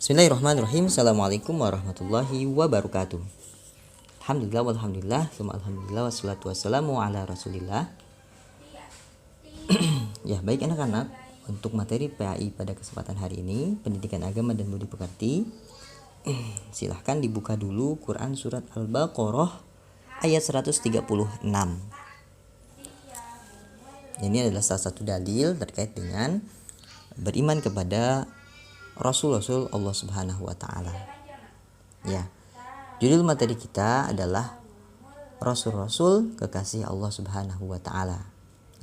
Bismillahirrahmanirrahim. Assalamualaikum warahmatullahi wabarakatuh. Alhamdulillah, wassalatu wassalamu ala rasulillah. Ya, baik anak-anak, untuk materi PAI pada kesempatan hari ini, pendidikan agama dan budi pekerti, silahkan dibuka dulu Quran surat Al-Baqarah ayat 136. Ini adalah salah satu dalil terkait dengan beriman kepada Rasul-Rasul Allah Subhanahu wa Ta'ala. Ya, judul materi kita adalah Rasul-Rasul kekasih Allah Subhanahu wa Ta'ala.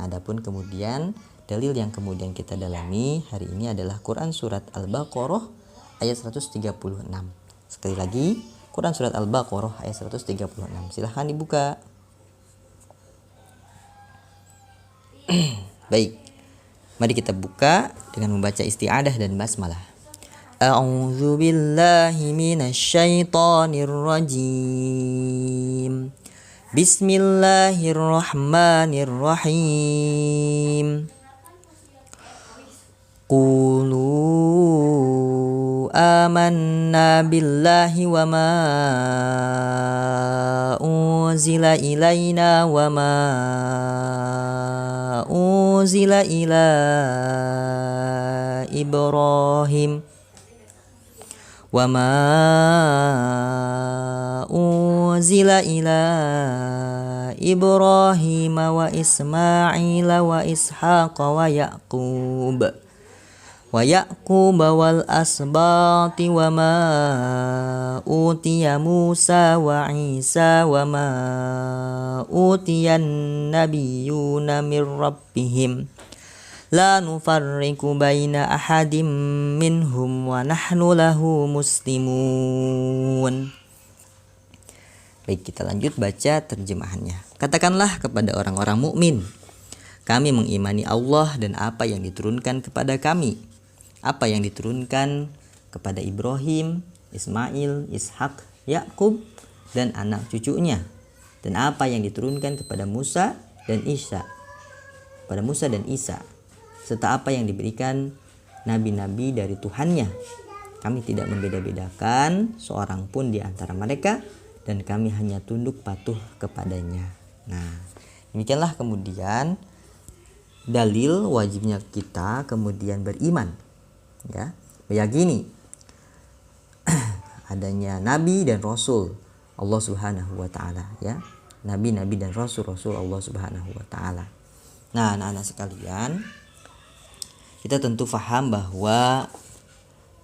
Adapun kemudian dalil yang kemudian kita dalami hari ini adalah Quran surat Al-Baqarah ayat 136. Sekali lagi, Quran surat Al-Baqarah ayat 136. Silahkan dibuka. Baik, mari kita buka dengan membaca isti'adah dan basmalah. A'udzu billahi minasyaitonir rajim. Bismillahirrahmanirrahim. Qulu amanna billahi wa ma unzila ilaina wa ma unzila ila Ibrahim wa ma unzila ila Ibrahim wa Ismail wa Ishaq wa Yaqub wal asbati wa ma utiya Musa wa Isa wa ma utiyan nabiyyuna mir rabbihim la nufarriqu baina ahadim minhum wa nahnu lahu muslimun. Baik, kita lanjut baca terjemahannya. Katakanlah kepada orang-orang mukmin, kami mengimani Allah dan apa yang diturunkan kepada kami, apa yang diturunkan kepada Ibrahim, Ismail, Ishak, Yakub dan anak cucunya, dan apa yang diturunkan kepada Musa dan Isa, serta apa yang diberikan nabi-nabi dari Tuhannya. Kami tidak membeda-bedakan seorang pun di antara mereka, dan kami hanya tunduk patuh kepadanya. Nah, demikianlah kemudian dalil wajibnya kita kemudian beriman, ya, meyakini adanya nabi dan rasul Allah Subhanahu wa Ta'ala, ya, nabi-nabi dan rasul-rasul Allah Subhanahu wa Ta'ala. Nah, anak-anak sekalian, kita tentu faham bahwa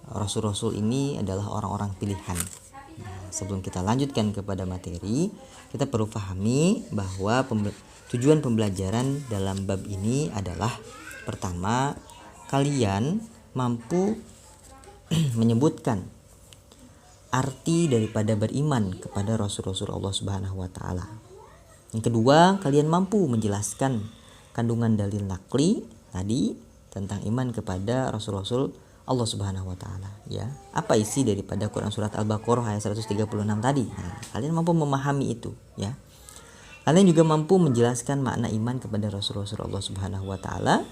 rasul-rasul ini adalah orang-orang pilihan. Nah, sebelum kita lanjutkan kepada materi, kita perlu pahami bahwa tujuan pembelajaran dalam bab ini adalah pertama, kalian mampu menyebutkan arti daripada beriman kepada Rasul-Rasul Allah Subhanahu wa Ta'ala. Yang kedua, kalian mampu menjelaskan kandungan dalil nakli tadi tentang iman kepada Rasul-Rasul Allah Subhanahu wa Ta'ala, ya. Apa isi daripada Quran surat Al-Baqarah ayat 136 tadi? Nah, kalian mampu memahami itu, ya. Kalian juga mampu menjelaskan makna iman kepada Rasul-Rasul Allah Subhanahu wa Ta'ala.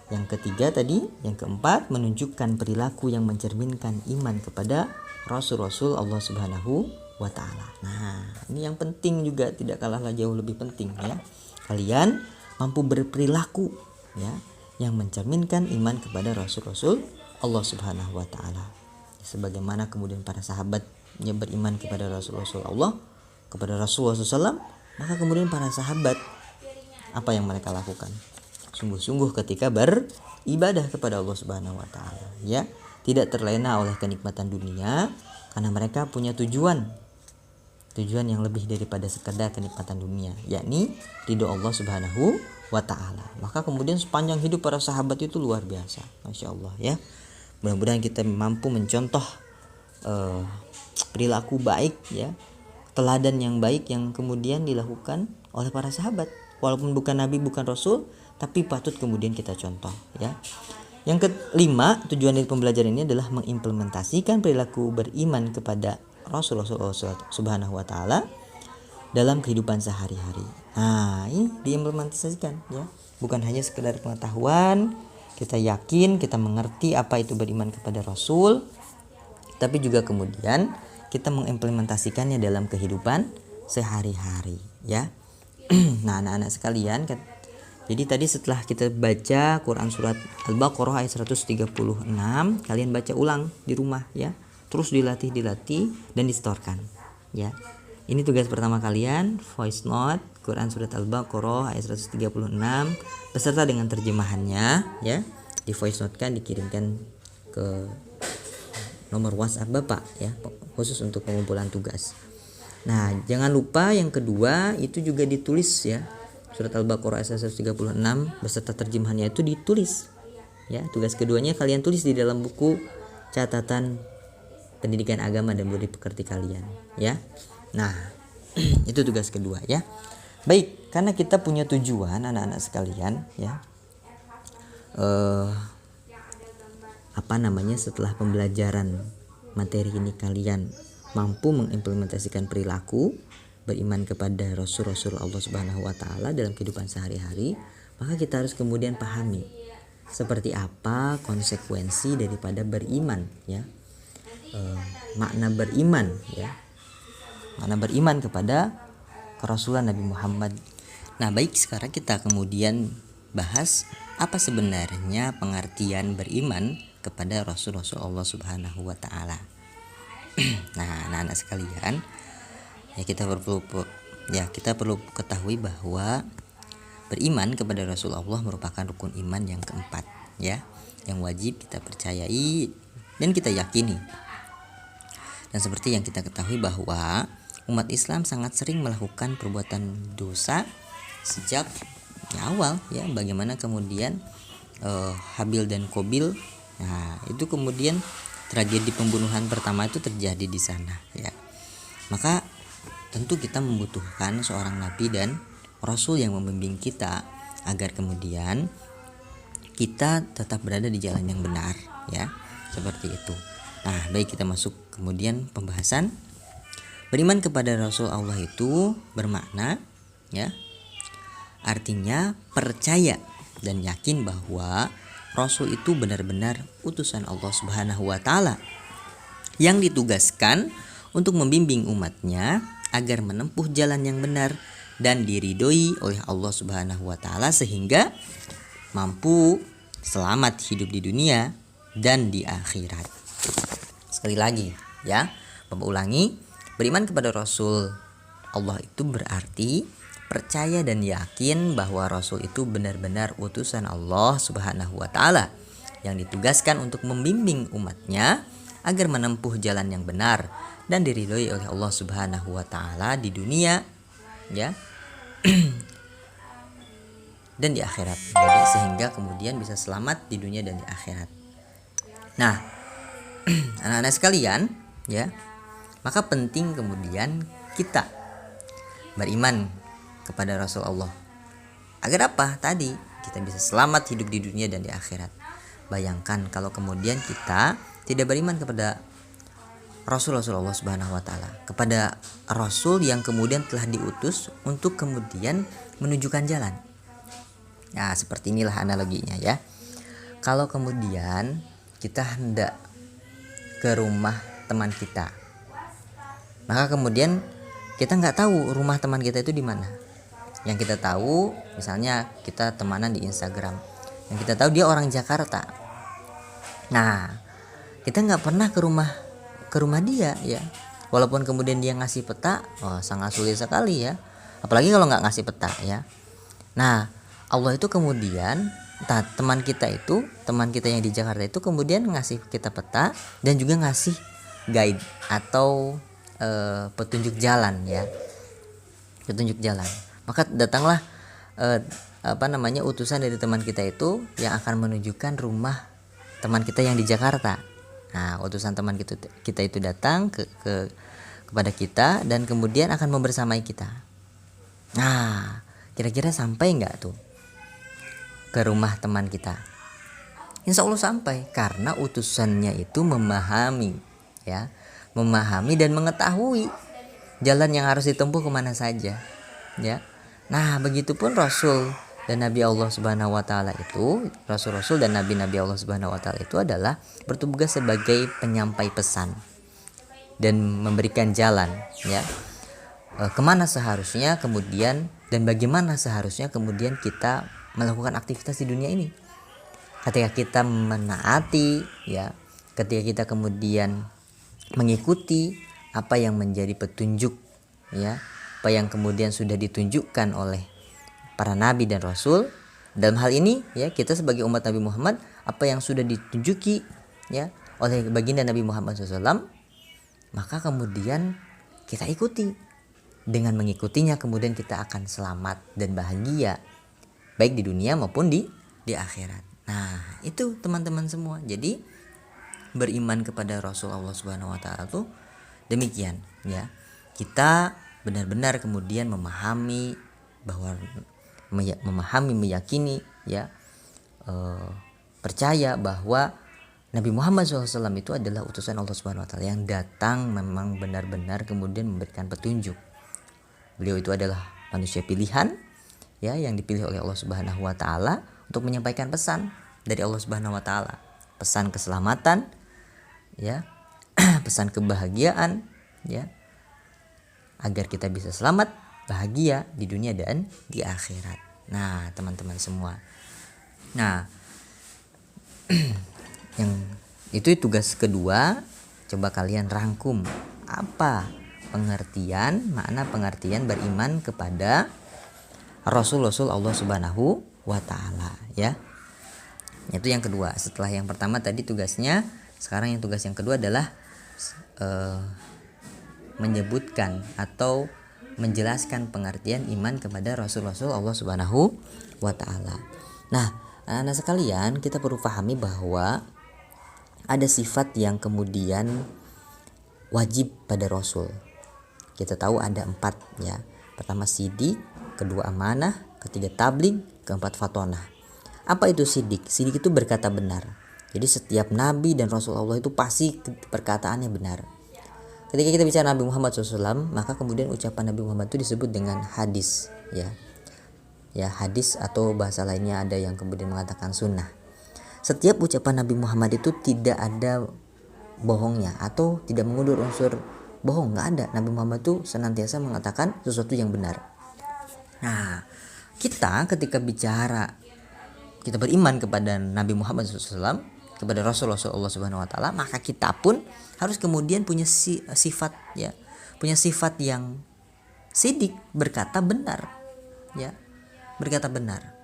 Yang ketiga tadi, yang keempat, menunjukkan perilaku yang mencerminkan iman kepada Rasul-Rasul Allah Subhanahu wa Ta'ala. Nah, ini yang penting juga, tidak kalah jauh lebih penting, ya. Kalian mampu berperilaku, ya, yang mencerminkan iman kepada Rasul-Rasul Allah Subhanahu wa Ta'ala. Sebagaimana kemudian para sahabatnya beriman kepada Rasul-Rasul Allah, kepada Rasulullah SAW, maka kemudian para sahabat apa yang mereka lakukan? Sungguh-sungguh ketika beribadah kepada Allah Subhanahu wa Ta'ala, ya, tidak terlena oleh kenikmatan dunia, karena mereka punya tujuan yang lebih daripada sekedar kenikmatan dunia, yakni ridho Allah Subhanahu wa Ta'ala. Maka kemudian sepanjang hidup para sahabat itu luar biasa, Masya Allah, ya. Mudah-mudahan kita mampu mencontoh perilaku baik, ya, teladan yang baik yang kemudian dilakukan oleh para sahabat, walaupun bukan nabi, bukan rasul, tapi patut kemudian kita contoh, ya. Yang kelima, tujuan dari pembelajaran ini adalah mengimplementasikan perilaku beriman kepada Rasulullah Subhanahu wa Ta'ala dalam kehidupan sehari-hari. Nah, ini diimplementasikan, ya. Bukan hanya sekedar pengetahuan, kita yakin, kita mengerti apa itu beriman kepada Rasul, tapi juga kemudian kita mengimplementasikannya dalam kehidupan sehari-hari, ya. Nah, anak-anak sekalian, jadi tadi setelah kita baca Quran surat Al-Baqarah ayat 136, kalian baca ulang di rumah, ya. Terus dilatih dan distorkan, ya. Ini tugas pertama kalian, voice note Quran surat Al-Baqarah ayat 136 beserta dengan terjemahannya, ya. Di voice note kan, dikirimkan ke nomor WhatsApp Bapak, ya, khusus untuk pengumpulan tugas. Nah, jangan lupa yang kedua itu juga ditulis, ya. Surat Al-Baqarah ayat 136 beserta terjemahannya itu ditulis, ya. Tugas keduanya kalian tulis di dalam buku catatan pendidikan agama dan budi pekerti kalian, ya. Nah, itu tugas kedua, ya. Baik, karena kita punya tujuan anak-anak sekalian, ya. Setelah pembelajaran materi ini kalian mampu mengimplementasikan perilaku beriman kepada Rasul-Rasul Allah Subhanahu wa taala dalam kehidupan sehari-hari, maka kita harus kemudian pahami seperti apa konsekuensi daripada beriman, ya. Makna beriman, ya. Makna beriman kepada kerasulan Nabi Muhammad. Nah, baik, sekarang kita kemudian bahas apa sebenarnya pengertian beriman kepada Rasul-Rasul Allah Subhanahu wa taala. Nah, anak-anak sekalian, ya kita perlu ketahui bahwa beriman kepada Rasul Allah merupakan rukun iman yang keempat, ya, yang wajib kita percayai dan kita yakini. Dan seperti yang kita ketahui bahwa umat Islam sangat sering melakukan perbuatan dosa sejak awal, ya. Bagaimana kemudian Habil dan Qabil, nah itu kemudian tragedi pembunuhan pertama itu terjadi di sana, ya. Maka tentu kita membutuhkan seorang nabi dan rasul yang membimbing kita agar kemudian kita tetap berada di jalan yang benar, ya, seperti itu. Nah, baik, kita masuk kemudian pembahasan. Beriman kepada Rasul Allah itu bermakna, ya, artinya percaya dan yakin bahwa Rasul itu benar-benar utusan Allah Subhanahu wa taala yang ditugaskan untuk membimbing umatnya agar menempuh jalan yang benar dan diridhoi oleh Allah Subhanahu wa taala sehingga mampu selamat hidup di dunia dan di akhirat. Sekali lagi, ya, Bapak ulangi, beriman kepada Rasul Allah itu berarti percaya dan yakin bahwa Rasul itu benar-benar utusan Allah Subhanahu wa taala yang ditugaskan untuk membimbing umatnya agar menempuh jalan yang benar dan diridhoi oleh Allah Subhanahu wa taala di dunia, ya, dan di akhirat. Jadi sehingga kemudian bisa selamat di dunia dan di akhirat. Nah, anak-anak sekalian, ya, maka penting kemudian kita beriman kepada Rasul Allah. Agar apa? Tadi kita bisa selamat hidup di dunia dan di akhirat. Bayangkan kalau kemudian kita tidak beriman kepada Rasul-Rasul Allah Subhanahu wa taala, kepada Rasul yang kemudian telah diutus untuk kemudian menunjukkan jalan. Nah, seperti inilah analoginya, ya. Kalau kemudian kita hendak ke rumah teman kita, maka kemudian kita nggak tahu rumah teman kita itu di mana. Yang kita tahu, misalnya kita temanan di Instagram, yang kita tahu dia orang Jakarta. Nah, kita nggak pernah ke rumah dia, ya. Walaupun kemudian dia ngasih peta, sangat sulit sekali, ya. Apalagi kalau nggak ngasih peta, ya. Nah, Allah itu kemudian, teman kita yang di Jakarta itu kemudian ngasih kita peta dan juga ngasih guide atau petunjuk jalan, ya. Petunjuk jalan. Maka datanglah utusan dari teman kita itu yang akan menunjukkan rumah teman kita yang di Jakarta. Nah, utusan teman kita itu datang kepada kita dan kemudian akan membersamai kita. Nah, kira-kira sampai nggak tuh ke rumah teman kita? Insya Allah sampai, karena utusannya itu memahami dan mengetahui jalan yang harus ditempuh kemana saja, ya. Nah, begitupun Rasul dan Nabi Allah Subhanahu wa taala itu, Rasul-Rasul dan Nabi-Nabi Allah Subhanahu wa taala itu adalah bertugas sebagai penyampai pesan, dan memberikan jalan, ya, kemana seharusnya kemudian dan bagaimana seharusnya kemudian kita melakukan aktivitas di dunia ini. Ketika kita menaati, ya, ketika kita kemudian mengikuti apa yang menjadi petunjuk, ya, apa yang kemudian sudah ditunjukkan oleh para nabi dan rasul. Dalam hal ini, ya, kita sebagai umat Nabi Muhammad, apa yang sudah ditunjuki, ya, oleh baginda Nabi Muhammad SAW, maka kemudian kita ikuti. Dengan mengikutinya kemudian kita akan selamat dan bahagia, baik di dunia maupun di akhirat. Nah, itu teman-teman semua. Jadi beriman kepada Rasul Allah Subhanahu wa taala itu demikian, ya. Kita benar-benar kemudian memahami bahwa meyakini, ya, percaya bahwa Nabi Muhammad SAW itu adalah utusan Allah Subhanahu wa taala yang datang memang benar-benar kemudian memberikan petunjuk. Beliau itu adalah manusia pilihan, ya, yang dipilih oleh Allah Subhanahu wa taala untuk menyampaikan pesan dari Allah Subhanahu wa taala, pesan keselamatan, ya, pesan kebahagiaan, ya, agar kita bisa selamat, bahagia di dunia dan di akhirat. Nah, teman-teman semua. Nah, yang itu tugas kedua. Coba kalian rangkum apa makna pengertian beriman kepada Rasul-Rasul Allah Subhanahu wa taala, ya. Itu yang kedua. Setelah yang pertama tadi tugasnya, sekarang yang tugas yang kedua adalah menyebutkan atau menjelaskan pengertian iman kepada Rasul-Rasul Allah Subhanahu wa taala. Nah, anak-anak sekalian, kita perlu pahami bahwa ada sifat yang kemudian wajib pada Rasul. Kita tahu ada 4, ya. Pertama sidik, kedua amanah, ketiga tabligh, keempat fatonah. Apa itu sidik? Sidik itu berkata benar. Jadi setiap nabi dan Rasul Allah itu pasti perkataannya benar. Ketika kita bicara Nabi Muhammad SAW, maka kemudian ucapan Nabi Muhammad itu disebut dengan hadis, ya. Ya, hadis atau bahasa lainnya ada yang kemudian mengatakan sunnah. Setiap ucapan Nabi Muhammad itu tidak ada bohongnya atau tidak mengundur unsur bohong, nggak ada. Nabi Muhammad itu senantiasa mengatakan sesuatu yang benar. Nah, kita ketika bicara kita beriman kepada Nabi Muhammad SAW, kepada Rasulullah Allah Subhanahu wa taala, maka kita pun harus kemudian punya sifat, ya, punya sifat yang sidik, berkata benar, ya, berkata benar.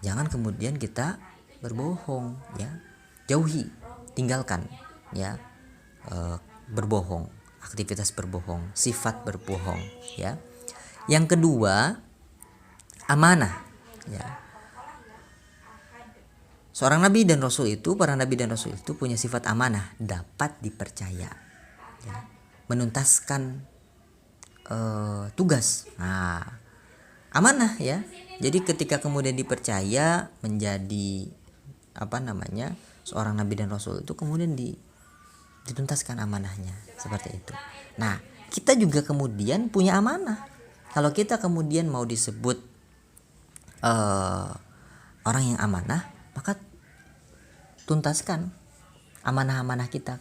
Jangan kemudian kita berbohong, ya, jauhi, tinggalkan, ya, berbohong, aktivitas berbohong, sifat berbohong, ya. Yang kedua, amanah, ya. Seorang nabi dan rasul itu, para nabi dan rasul itu punya sifat amanah, dapat dipercaya, ya, menuntaskan tugas. Nah, amanah, ya. Jadi ketika kemudian dipercaya menjadi seorang nabi dan rasul itu kemudian dituntaskan amanahnya, seperti itu. Nah, kita juga kemudian punya amanah. Kalau kita kemudian mau disebut orang yang amanah, maka tuntaskan amanah-amanah kita,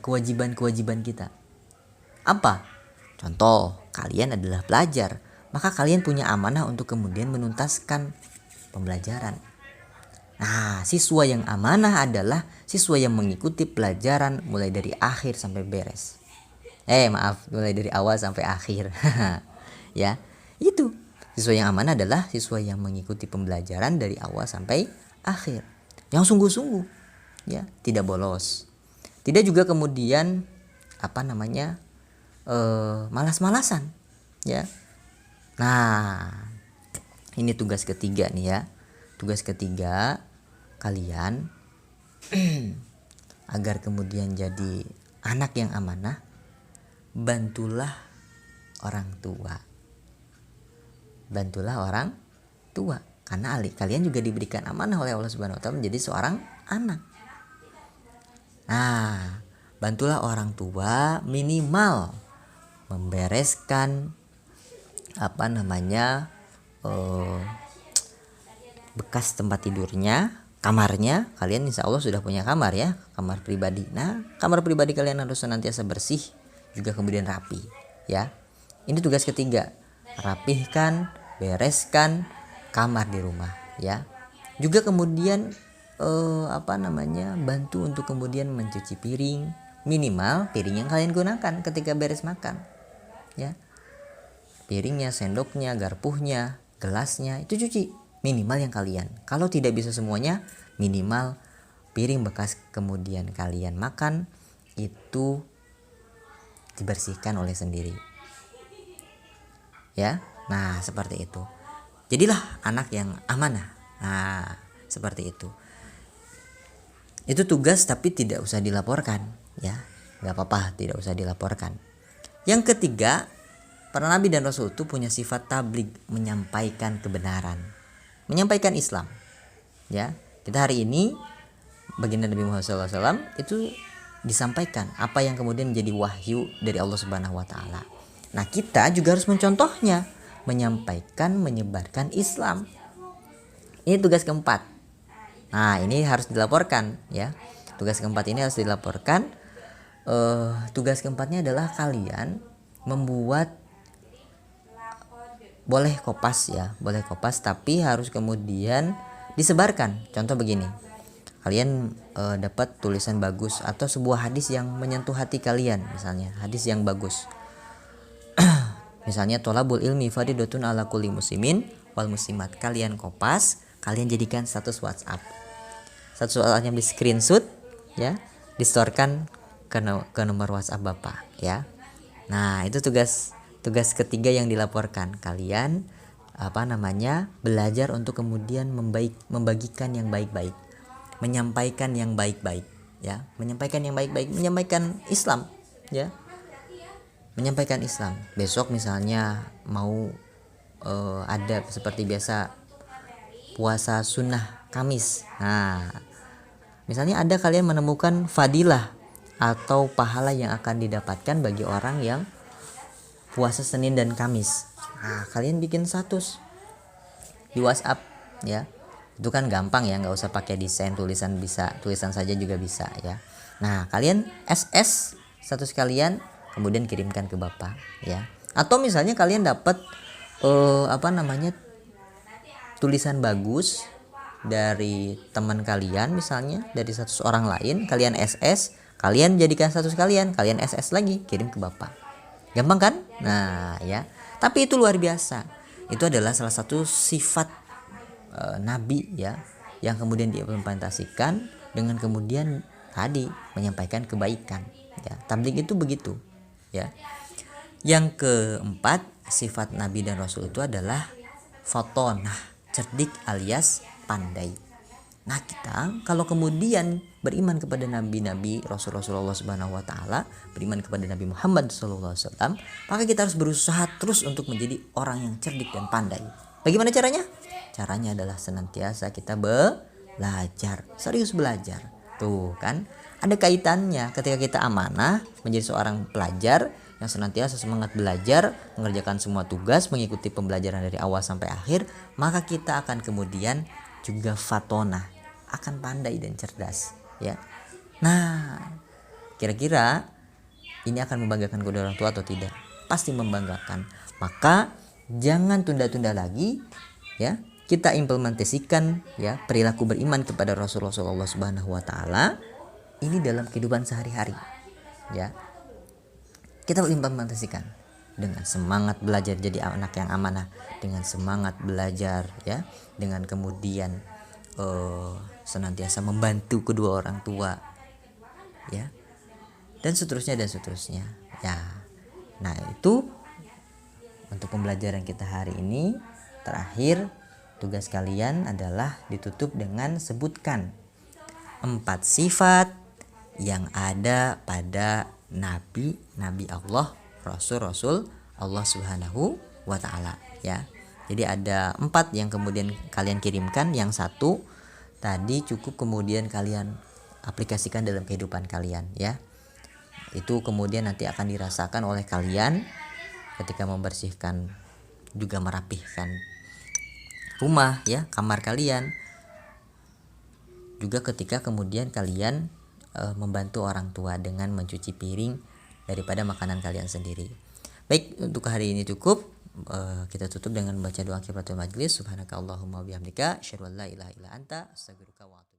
kewajiban-kewajiban kita. Apa? Contoh, kalian adalah pelajar, maka kalian punya amanah untuk kemudian menuntaskan pembelajaran. Nah, siswa yang amanah adalah siswa yang mengikuti pelajaran mulai dari akhir sampai beres. Mulai dari awal sampai akhir. Ya, itu. Siswa yang amanah adalah siswa yang mengikuti pembelajaran dari awal sampai akhir, yang sungguh-sungguh, ya, tidak bolos. Tidak juga kemudian malas-malasan, ya. Nah, ini tugas ketiga nih, ya. Tugas ketiga kalian agar kemudian jadi anak yang amanah, bantulah orang tua. Bantulah orang tua, karena kalian juga diberikan amanah oleh Allah Subhanahu wa taala menjadi seorang anak. Nah, bantulah orang tua minimal membereskan bekas tempat tidurnya, kamarnya, kalian insya Allah sudah punya kamar ya, kamar pribadi. Nah, kamar pribadi kalian harus senantiasa bersih, juga kemudian rapi ya. Ini tugas ketiga, rapihkan, bereskan kamar di rumah ya. Juga kemudian bantu untuk kemudian mencuci piring, minimal piring yang kalian gunakan ketika beres makan ya. Piringnya, sendoknya, garpunya, gelasnya itu cuci minimal yang kalian. Kalau tidak bisa semuanya, minimal piring bekas kemudian kalian makan itu dibersihkan oleh sendiri ya. Nah, seperti itu. Jadilah anak yang amanah. Nah, seperti itu. Itu tugas tapi tidak usah dilaporkan ya. Gak apa-apa, tidak usah dilaporkan. Yang ketiga, para nabi dan rasul itu punya sifat tabligh, menyampaikan kebenaran, menyampaikan Islam ya. Kita hari ini baginda Nabi Muhammad SAW itu disampaikan apa yang kemudian menjadi wahyu dari Allah Subhanahu wa taala. Nah, kita juga harus mencontohnya, menyampaikan, menyebarkan Islam. Ini tugas keempat. Nah, ini harus dilaporkan ya. Tugas keempat ini harus dilaporkan. Tugas keempatnya adalah kalian membuat, boleh kopas ya, boleh kopas, tapi harus kemudian disebarkan. Contoh begini, kalian dapat tulisan bagus atau sebuah hadis yang menyentuh hati kalian, misalnya hadis yang bagus. Misalnya tolabul ilmi faridatun ala kulli muslimin wal muslimat. Kalian kopas, kalian jadikan status WhatsApp. Status WhatsApp-nya di screenshot ya, distorkan ke nomor WhatsApp Bapak ya. Nah, itu tugas ketiga yang dilaporkan. Kalian belajar untuk kemudian membagikan yang baik-baik, menyampaikan yang baik-baik ya, menyampaikan yang baik-baik, menyampaikan Islam ya, menyampaikan Islam. Besok misalnya mau ada seperti biasa puasa sunnah Kamis. Nah, misalnya ada kalian menemukan fadilah atau pahala yang akan didapatkan bagi orang yang puasa Senin dan Kamis. Nah, kalian bikin status di WhatsApp ya. Itu kan gampang ya, nggak usah pakai desain, tulisan bisa, tulisan saja juga bisa ya. Nah, kalian SS status kalian, kemudian kirimkan ke Bapak ya. Atau misalnya kalian dapat tulisan bagus dari teman kalian, misalnya dari status orang lain, kalian SS, kalian jadikan status kalian SS lagi, kirim ke Bapak. Gampang kan? Nah ya. Tapi itu luar biasa. Itu adalah salah satu sifat Nabi ya, yang kemudian diimplementasikan dengan kemudian tadi menyampaikan kebaikan ya. Tabligh itu begitu ya. Yang keempat, sifat Nabi dan Rasul itu adalah fatonah, cerdik alias pandai. Nah, kita kalau kemudian beriman kepada nabi-nabi, Rasulullah Subhanahu wa taala, beriman kepada Nabi Muhammad sallallahu alaihi wasallam, maka kita harus berusaha terus untuk menjadi orang yang cerdik dan pandai. Bagaimana caranya? Caranya adalah senantiasa kita belajar, serius belajar. Tuh kan, ada kaitannya ketika kita amanah menjadi seorang pelajar yang senantiasa semangat belajar, mengerjakan semua tugas, mengikuti pembelajaran dari awal sampai akhir, maka kita akan kemudian juga fatonah, akan pandai dan cerdas ya. Nah, kira-kira ini akan membanggakan kedua orang tua atau tidak? Pasti membanggakan. Maka jangan tunda-tunda lagi ya. Kita implementasikan ya perilaku beriman kepada Rasulullah Subhanahu wa taala ini dalam kehidupan sehari-hari ya. Kita implementasikan dengan semangat belajar jadi anak yang amanah, dengan semangat belajar ya, dengan kemudian senantiasa membantu kedua orang tua ya, dan seterusnya ya. Nah, itu untuk pembelajaran kita hari ini. Terakhir, tugas kalian adalah ditutup dengan sebutkan 4 sifat yang ada pada nabi Allah, rasul Allah Subhanahu wa taala ya. Jadi ada 4 yang kemudian kalian kirimkan. Yang 1 tadi cukup kemudian kalian aplikasikan dalam kehidupan kalian ya. Itu kemudian nanti akan dirasakan oleh kalian ketika membersihkan juga merapihkan rumah ya, kamar kalian. juga ketika kemudian kalian membantu orang tua dengan mencuci piring daripada makanan kalian sendiri. Baik, untuk hari ini cukup. Kita tutup dengan membaca doa kifaratul majlis. Subhanakallahumma bihamdika asyhadu an la ilaha illa anta astaghfiruka wa atubu